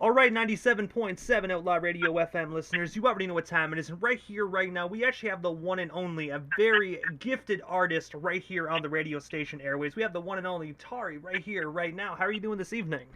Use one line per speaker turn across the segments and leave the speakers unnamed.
All right, 97.7 Outlaw Radio FM listeners, you already know what time it is. And right here, right now, we actually have the one and only, a very gifted artist right here on the radio station airways. We have the one and only Taurie right here, right now. How are you doing this evening?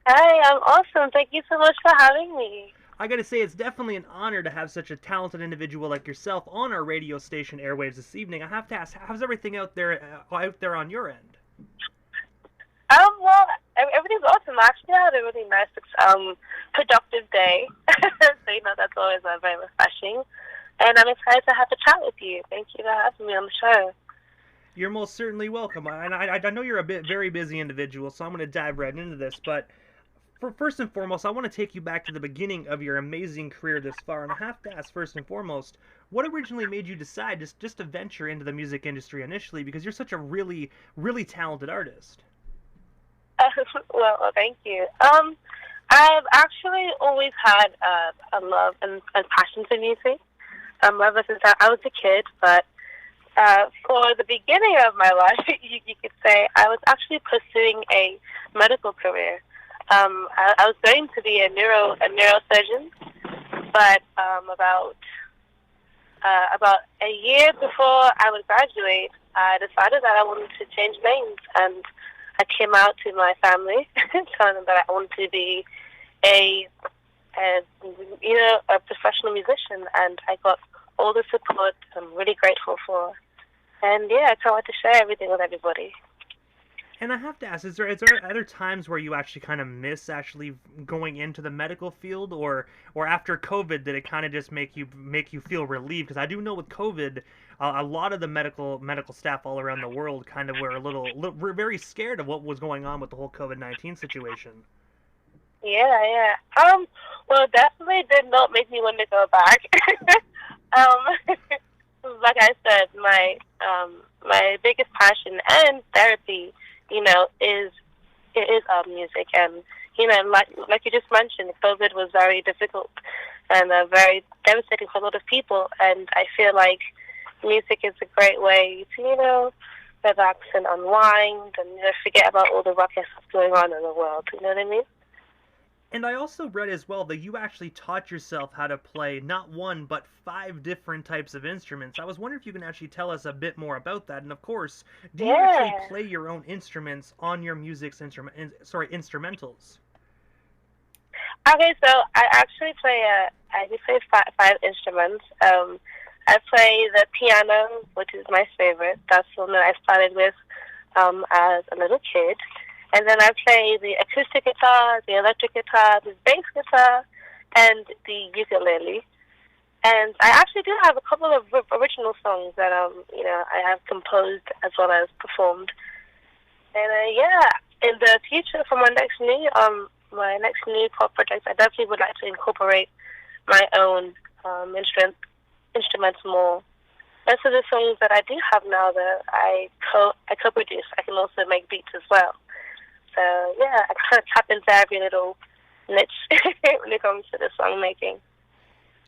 Hi, I'm awesome. Thank you so much for having me.
I gotta say, it's definitely an honor to have such a talented individual like yourself on our radio station airwaves this evening. I have to ask, how's everything out there on your end?
Well, everything's awesome. I actually had a really nice, productive day. So, that's always very refreshing. And I'm excited to have a chat with you. Thank you for having me on the show.
You're most certainly welcome. And I know you're a very busy individual, so I'm going to dive right into this. But first and foremost, I want to take you back to the beginning of your amazing career this far. And I have to ask, first and foremost, what originally made you decide just to venture into the music industry initially? Because you're such a really, really talented artist.
Well, thank you. I've actually always had a love and passion for music ever since I was a kid. But for the beginning of my life, you could say, I was actually pursuing a medical career. I was going to be a neurosurgeon, but about a year before I would graduate, I decided that I wanted to change names, and I came out to my family, telling them that I wanted to be a professional musician, and I got all the support I'm really grateful for. And yeah, I can't wait to share everything with everybody.
And I have to ask, is there other times where you actually kind of miss actually going into the medical field, or after COVID, did it kind of just make you feel relieved? Because I do know with COVID, a lot of the medical staff all around the world kind of were very scared of what was going on with the whole COVID-19 situation.
Yeah. Well, it definitely did not make me want to go back. Like I said, my biggest passion and therapy, is music, and like you just mentioned, COVID was very difficult and very devastating for a lot of people, and I feel like music is a great way to relax and unwind and forget about all the ruckus that's going on in the world. You know what I mean?
And I also read as well that you actually taught yourself how to play not one, but 5 different types of instruments. I was wondering if you can actually tell us a bit more about that. And of course, do you actually play your own instruments on your instrumentals?
Okay, so I actually play five instruments. I play the piano, which is my favorite. That's the one that I started with as a little kid. And then I play the acoustic guitar, the electric guitar, the bass guitar, and the ukulele. And I actually do have a couple of original songs that I have composed as well as performed. And in the future for my next new pop project, I definitely would like to incorporate my own instruments more. Most of the songs that I do have now that I co-produce, I can also make beats as well. So yeah, I kind of tap into every little niche when it comes to the song making.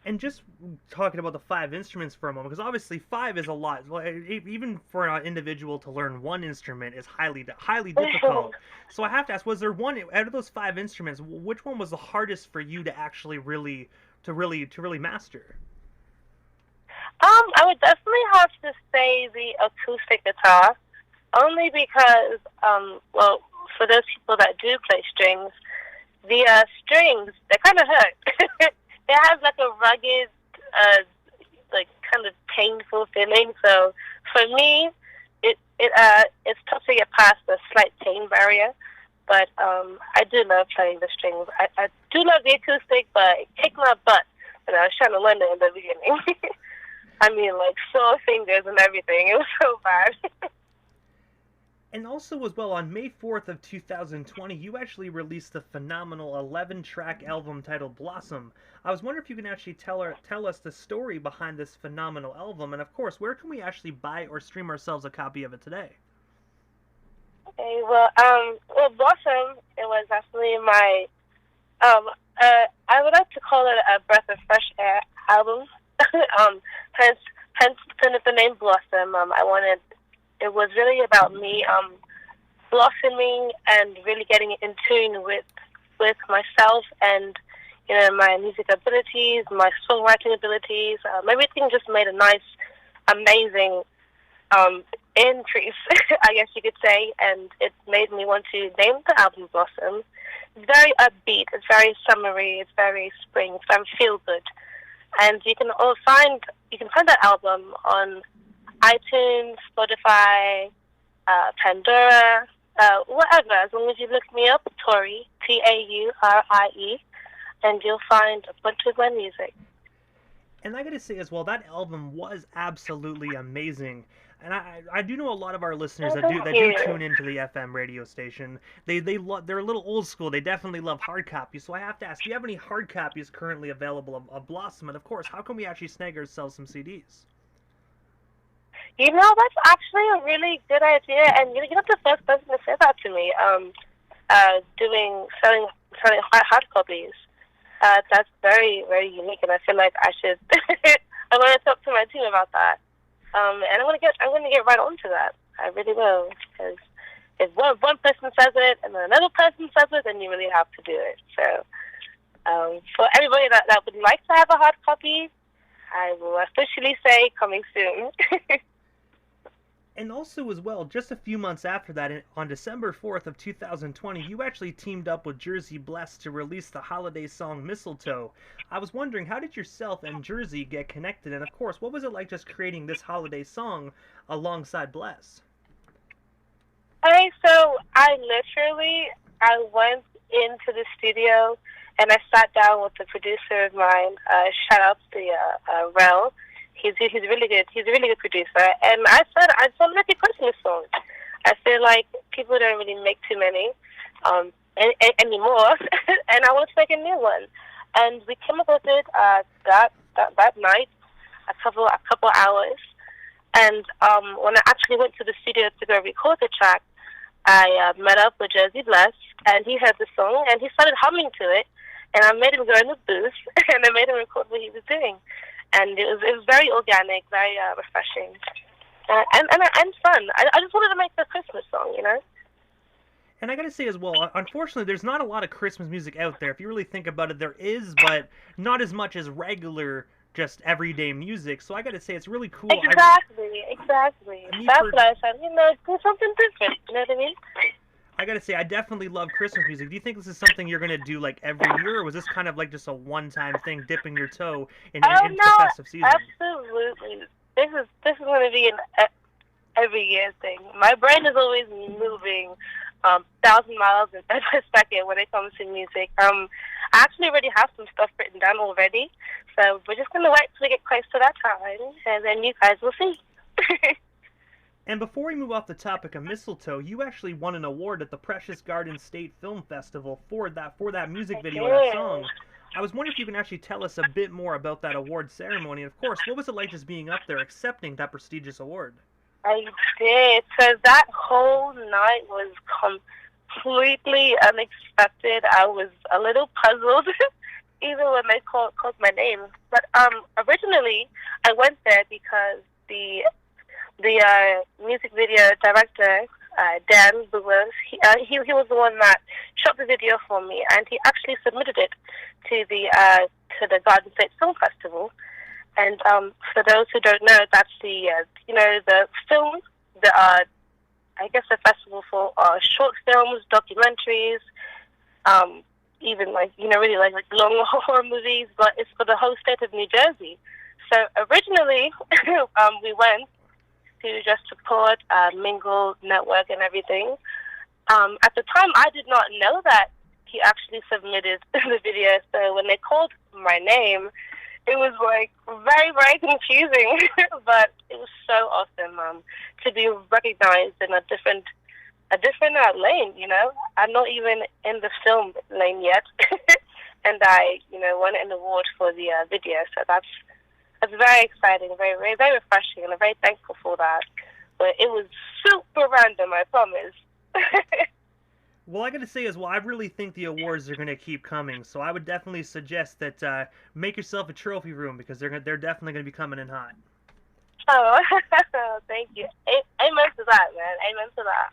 And just talking about the 5 instruments for a moment, because obviously 5 is a lot. Even for an individual to learn one instrument is highly difficult. So I have to ask: was there one out of those 5 instruments? Which one was the hardest for you to actually really master?
I would definitely have to say the acoustic guitar, only because for those people that do play strings, the strings, they kind of hurt. It has like a rugged, kind of painful feeling. So for me, it's tough to get past the slight pain barrier. But I do love playing the strings. I do love the acoustic, but it kicked my butt when I was trying to learn it in the beginning. I mean, like sore fingers and everything. It was so bad.
And also as well, on May 4th of 2020, you actually released the phenomenal 11-track album titled Blossom. I was wondering if you can actually tell us the story behind this phenomenal album, and of course, where can we actually buy or stream ourselves a copy of it today?
Okay, well, Blossom, it was actually my, I would like to call it a breath of fresh air album. Hence the name Blossom. It was really about me blossoming and really getting in tune with with myself and, my music abilities, my songwriting abilities. Everything just made a nice, amazing increase, I guess you could say, and it made me want to name the album Blossom. It's very upbeat, it's very summery, it's very spring, it's very feel good. And you can find that album on iTunes, Spotify, Pandora, whatever. As long as you look me up, Taurie, Taurie, and you'll find a bunch of my music.
And I gotta say as well, that album was absolutely amazing. And I do know a lot of our listeners that do tune into the FM radio station. They're a little old school. They definitely love hard copies. So I have to ask, do you have any hard copies currently available of Blossom? And of course, how can we actually snag ourselves some CDs?
That's actually a really good idea, and you're not the first person to say that to me. Selling hard copies. That's very, very unique, and I feel like I should. I want to talk to my team about that. And I'm gonna get right onto that. I really will, because if one person says it and then another person says it, then you really have to do it. So, for everybody that would like to have a hard copy, I will officially say coming soon.
And also as well, just a few months after that, on December 4th of 2020, you actually teamed up with Jersey Blessed to release the holiday song Mistletoe. I was wondering, how did yourself and Jersey get connected? And of course, what was it like just creating this holiday song alongside Bless?
Okay, so I went into the studio and I sat down with the producer of mine, shout out to Rel. He's really good. He's a really good producer. And I said, I want to make a Christmas song. I feel like people don't really make too many anymore, and I want to make a new one. And we came up with it that night, a couple hours. And when I actually went to the studio to go record the track, I met up with Jersey Bless, and he heard the song, and he started humming to it. And I made him go in the booth, and I made him record what he was doing. And it was very organic, very refreshing, and fun. I just wanted to make the Christmas song,
And I gotta say as well, unfortunately, there's not a lot of Christmas music out there. If you really think about it, there is, but not as much as regular, just everyday music. So I gotta say, it's really cool.
Exactly. That's what I said. Do something different. You know what I mean?
I gotta say, I definitely love Christmas music. Do you think this is something you're gonna do like every year, or was this kind of like just a one-time thing, dipping your toe into the festive season?
Absolutely. This is gonna be an every year thing. My brain is always moving 1,000 miles per second when it comes to music. I actually already have some stuff written down already, so we're just gonna wait till we get close to that time, and then you guys will see.
And before we move off the topic of Mistletoe, you actually won an award at the Precious Garden State Film Festival for that music video and that song. I was wondering if you can actually tell us a bit more about that award ceremony. And of course, what was it like just being up there accepting that prestigious award?
I did. So that whole night was completely unexpected. I was a little puzzled, even when they called my name. But originally, I went there because the music video director, Dan Boulez, he was the one that shot the video for me, and he actually submitted it to the Garden State Film Festival. And for those who don't know, that's the film, I guess the festival for short films, documentaries, even really like long horror movies, but it's for the whole state of New Jersey. So originally, we went to just support Mingle Network and everything. At the time, I did not know that he actually submitted the video. So when they called my name, it was very, very confusing. But it was so awesome to be recognized in a different lane. I'm not even in the film lane yet, and I won an award for the video. So that's very exciting, very, very, very refreshing, and I'm very thankful for that. But it was super random, I promise.
Well, I got to say as well, I really think the awards are going to keep coming. So I would definitely suggest that make yourself a trophy room, because they're definitely going to be coming in hot.
Oh, thank you. Amen to that, man. Amen to that.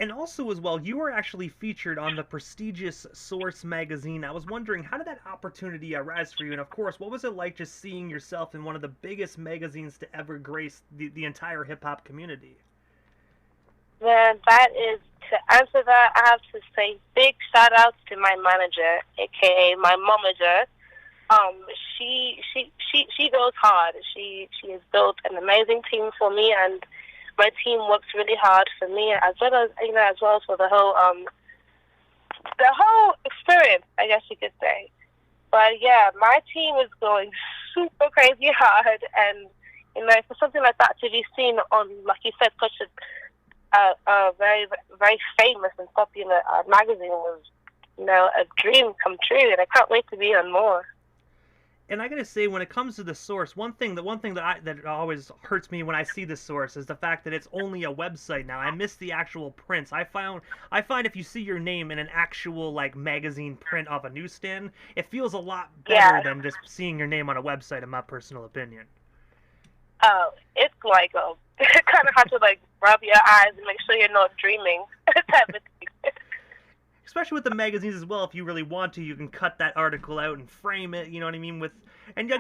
And also, as well, you were actually featured on the prestigious Source magazine. I was wondering, how did that opportunity arise for you? And of course, what was it like just seeing yourself in one of the biggest magazines to ever grace the entire hip hop community?
Man, that is, to answer that, I have to say big shout outs to my manager, aka my momager. She goes hard. She has built an amazing team for me, and my team works really hard for me, as well as as well as for the whole experience, I guess you could say. But yeah, my team is going super crazy hard, and for something like that to be seen on, like you said, such a very very famous and popular magazine was a dream come true, and I can't wait to be on more.
And I gotta say, when it comes to the Source, one thing that always hurts me when I see the Source is the fact that it's only a website now. I miss the actual prints. I find if you see your name in an actual like magazine print of a newsstand, it feels a lot better than just seeing your name on a website, in my personal opinion.
Oh, it's like you kind of have to like rub your eyes and make sure you're not dreaming type of thing.
Especially with the magazines as well, if you really want to, you can cut that article out and frame it. You know what I mean? And I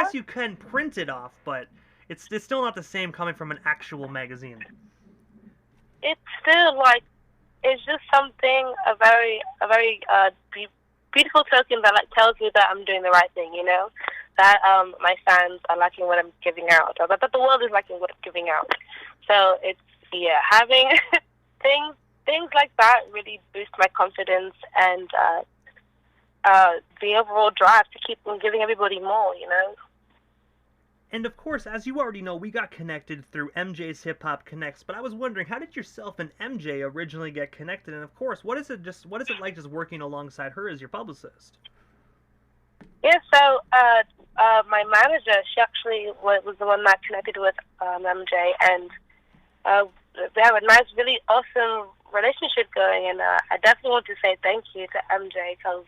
guess you can print it off, but it's still not the same coming from an actual magazine.
It's still like it's just something a very beautiful token that like tells me that I'm doing the right thing. That my fans are liking what I'm giving out, or that the world is liking what I'm giving out. So it's having things like that really boost my confidence and the overall drive to keep on giving everybody more.
And of course, as you already know, we got connected through MJ's Hip Hop Connects. But I was wondering, how did yourself and MJ originally get connected? And of course, what is it like just working alongside her as your publicist?
Yeah, so my manager, she actually was the one that connected with MJ, and we have a nice, really awesome relationship going. And I definitely want to say thank you to MJ, because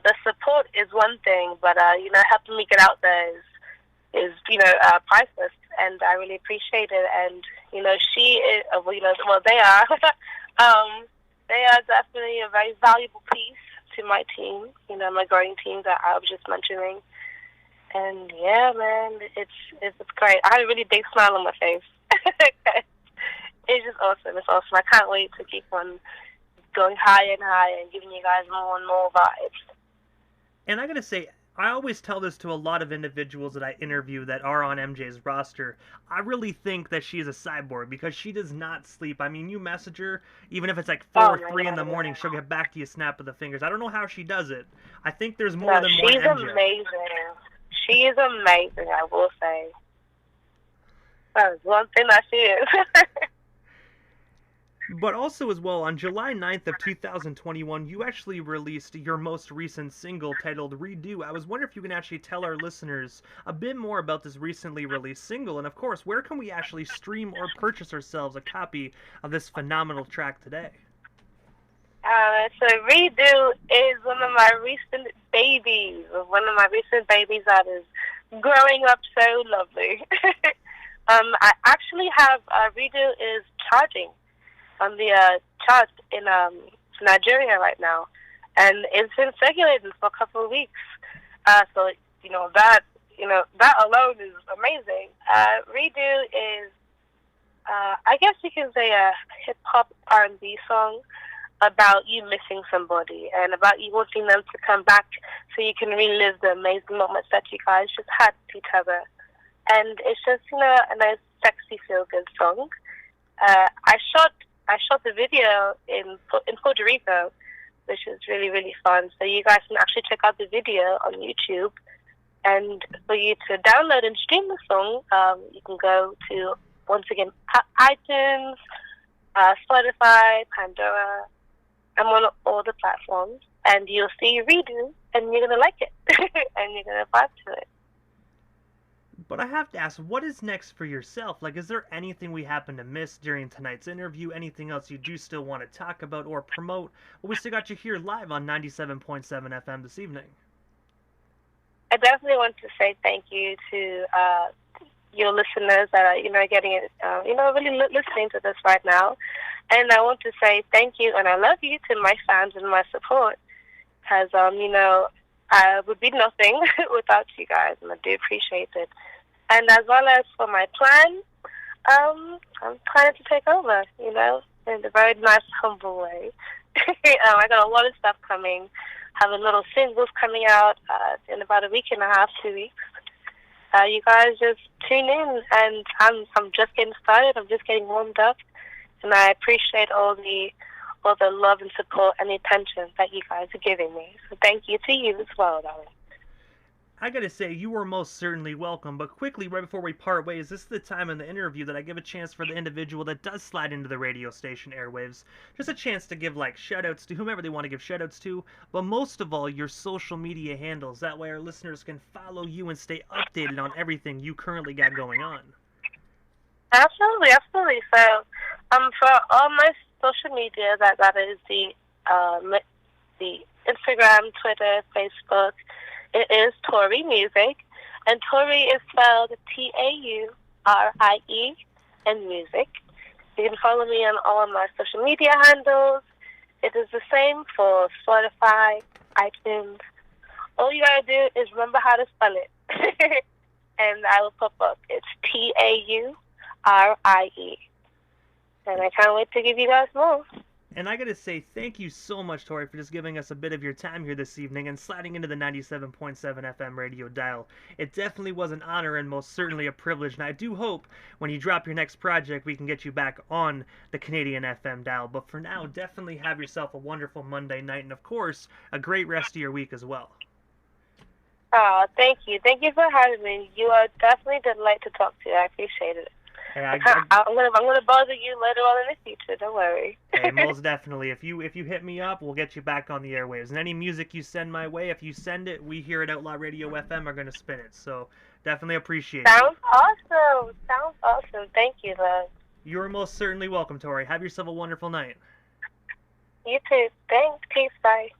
the support is one thing, but helping me get out there is priceless, and I really appreciate it. And she is, they are, they are definitely a very valuable piece to my team, my growing team that I was just mentioning. And yeah, man, it's great. I had a really big smile on my face. It's just awesome. It's awesome. I can't wait to keep on going higher and higher and giving you guys more and more vibes.
And I gotta say, I always tell this to a lot of individuals that I interview that are on MJ's roster. I really think that she is a cyborg, because she does not sleep. I mean, you message her, even if it's like 4 or 3 in the morning, she'll get back to you snap of the fingers. I don't know how she does it. I think there's more than one MJ.
She's amazing. She is amazing, I will say. That is one thing that she is.
But also as well, on July 9th of 2021, you actually released your most recent single titled Redo. I was wondering if you can actually tell our listeners a bit more about this recently released single, and of course, where can we actually stream or purchase ourselves a copy of this phenomenal track today?
So Redo is one of my recent babies that is growing up so lovely. I actually have Redo is charging on the chart in Nigeria right now, and it's been circulating for a couple of weeks. So that alone is amazing. Redo is, I guess you can say, a hip hop R&B song about you missing somebody and about you wanting them to come back so you can relive the amazing moments that you guys just had with each other. And it's just a nice, sexy, feel good song. I shot the video in Puerto Rico, which is really, really fun. So you guys can actually check out the video on YouTube. And for you to download and stream the song, you can go to, once again, iTunes, Spotify, Pandora. I'm on all the platforms. And you'll see Redo, and you're going to like it. And you're going to vibe to it.
But I have to ask, what is next for yourself? Like, is there anything we happen to miss during tonight's interview? Anything else you do still want to talk about or promote? Well, we still got you here live on 97.7 FM this evening.
I definitely want to say thank you to your listeners that are, getting it, really listening to this right now. And I want to say thank you and I love you to my fans and my support. Because, I would be nothing without you guys, and I do appreciate it. And as well as for my plan, I'm planning to take over, in a very nice, humble way. I got a lot of stuff coming. Having little singles coming out in about a week and a half, 2 weeks. You guys just tune in, and I'm just getting started. I'm just getting warmed up, and I appreciate all the love and support and the attention that you guys are giving me. So thank you to you as well, darling.
I gotta say, you are most certainly welcome, but quickly, right before we part ways, this is the time in the interview that I give a chance for the individual that does slide into the radio station airwaves, just a chance to give, shout-outs to whomever they want to give shout-outs to, but most of all, your social media handles. That way our listeners can follow you and stay updated on everything you currently got going on.
Absolutely, absolutely. So, for all my social media, that is the Instagram, Twitter, Facebook. It is Taurie Music, and Taurie is spelled Taurie and music. You can follow me on all of my social media handles. It is the same for Spotify, iTunes. All you gotta do is remember how to spell it, and I will pop up. It's Taurie, and I can't wait to give you guys more.
And I gotta say, thank you so much, Taurie, for just giving us a bit of your time here this evening and sliding into the 97.7 FM radio dial. It definitely was an honor and most certainly a privilege, and I do hope when you drop your next project we can get you back on the Canadian FM dial. But for now, definitely have yourself a wonderful Monday night, and of course, a great rest of your week as well.
Oh, thank you. Thank you for having me. You are definitely a delight to talk to. I appreciate it.
Hey,
I'm gonna bother you later on in the future. Don't worry.
Hey, most definitely. If you hit me up, we'll get you back on the airwaves. And any music you send my way, if you send it, we here at Outlaw Radio FM are gonna spin it. So definitely appreciate it.
Sounds awesome. Sounds awesome. Thank you, love.
You're most certainly welcome, Taurie. Have yourself a wonderful night.
You too. Thanks. Peace. Bye.